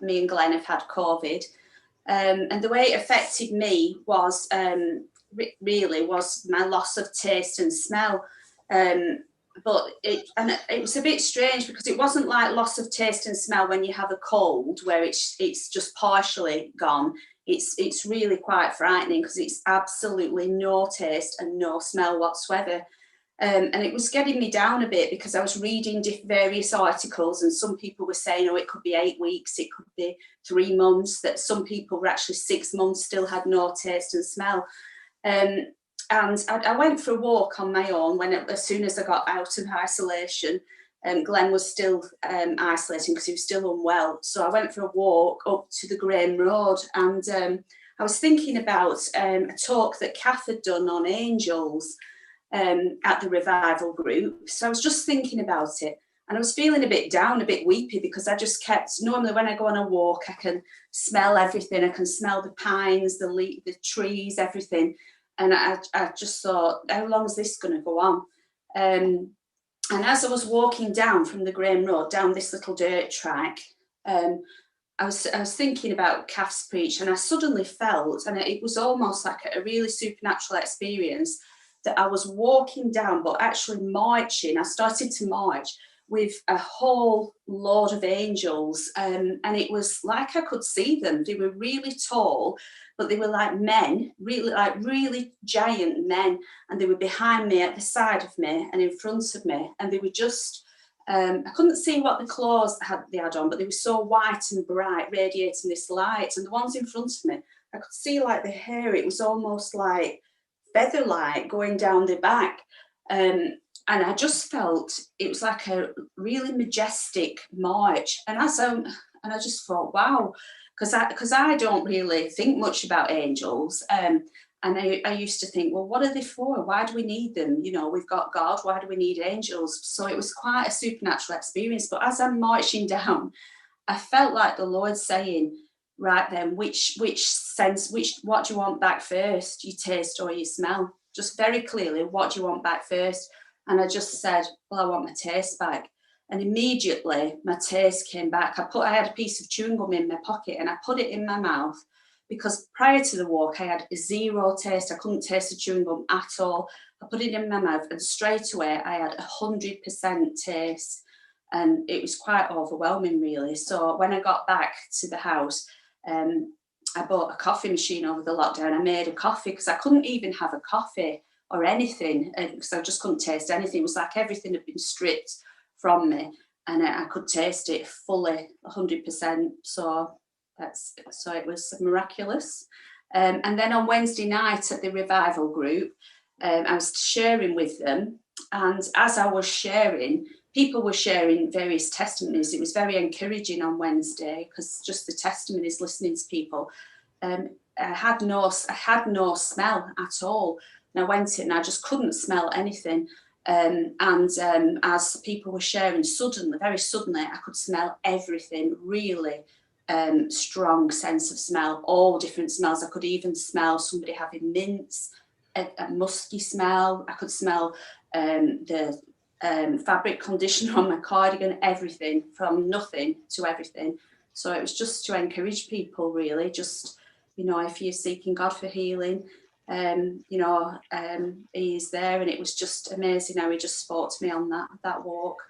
me and Glenn have had COVID. And the way it affected me was really was my loss of taste and smell. But it was a bit strange because it wasn't like loss of taste and smell when you have a cold where it's just partially gone. It's really quite frightening because it's absolutely no taste and no smell whatsoever. And it was getting me down a bit because I was reading various articles, and some people were saying, oh, it could be 8 weeks, it could be 3 months, that some people were actually 6 months, still had no taste and smell. And I went for a walk on my own as soon as I got out of isolation. Glenn was still isolating because he was still unwell. So I went for a walk up to the Graham Road, and I was thinking about a talk that Kath had done on angels at the revival group. So I was just thinking about it, and I was feeling a bit down, a bit weepy, because I just kept, normally when I go on a walk, I can smell everything. I can smell the pines, the trees, everything. And I just thought, how long is this going to go on? And as I was walking down from the Graham Road, down this little dirt track, I was thinking about Kath's preach, and I suddenly felt, and it was almost like a really supernatural experience, that I was walking down, but actually marching. I started to march with a whole load of angels, and it was like I could see them. They were really tall, but they were like men, really giant men, and they were behind me, at the side of me, and in front of me, and they were just, I couldn't see what the clothes they had on, but they were so white and bright, radiating this light. And the ones in front of me, I could see like the hair, it was almost like feather light going down the back. And I just felt it was like a really majestic march. And I just thought, wow, because I don't really think much about angels. And I used to think, well, what are they for? Why do we need them? You know, we've got God. Why do we need angels? So it was quite a supernatural experience. But as I'm marching down, I felt like the Lord saying, right then, what do you want back first, your taste or your smell? Just very clearly, what do you want back first? And I just said, well, I want my taste back. And immediately my taste came back. I had a piece of chewing gum in my pocket, and I put it in my mouth, because prior to the walk I had zero taste. I couldn't taste the chewing gum at all. I put it in my mouth, and straight away I had 100% taste, and it was quite overwhelming, really. So when I got back to the house, I bought a coffee machine over the lockdown. I made a coffee because I couldn't even have a coffee or anything, because I just couldn't taste anything. It was like everything had been stripped from me, and I could taste it fully, 100%. So it was miraculous. And then on Wednesday night at the revival group, I was sharing with them, and as I was sharing, people were sharing various testimonies. It was very encouraging on Wednesday, because just the testimonies, listening to people. I had no smell at all. And I went in and I just couldn't smell anything. As people were sharing, very suddenly, I could smell everything, really strong sense of smell, all different smells. I could even smell somebody having mints, a musky smell. I could smell the fabric conditioner on my cardigan, everything, from nothing to everything. So it was just to encourage people, really, just, you know, if you're seeking God for healing, He is there. And it was just amazing how He just spoke to me on that walk.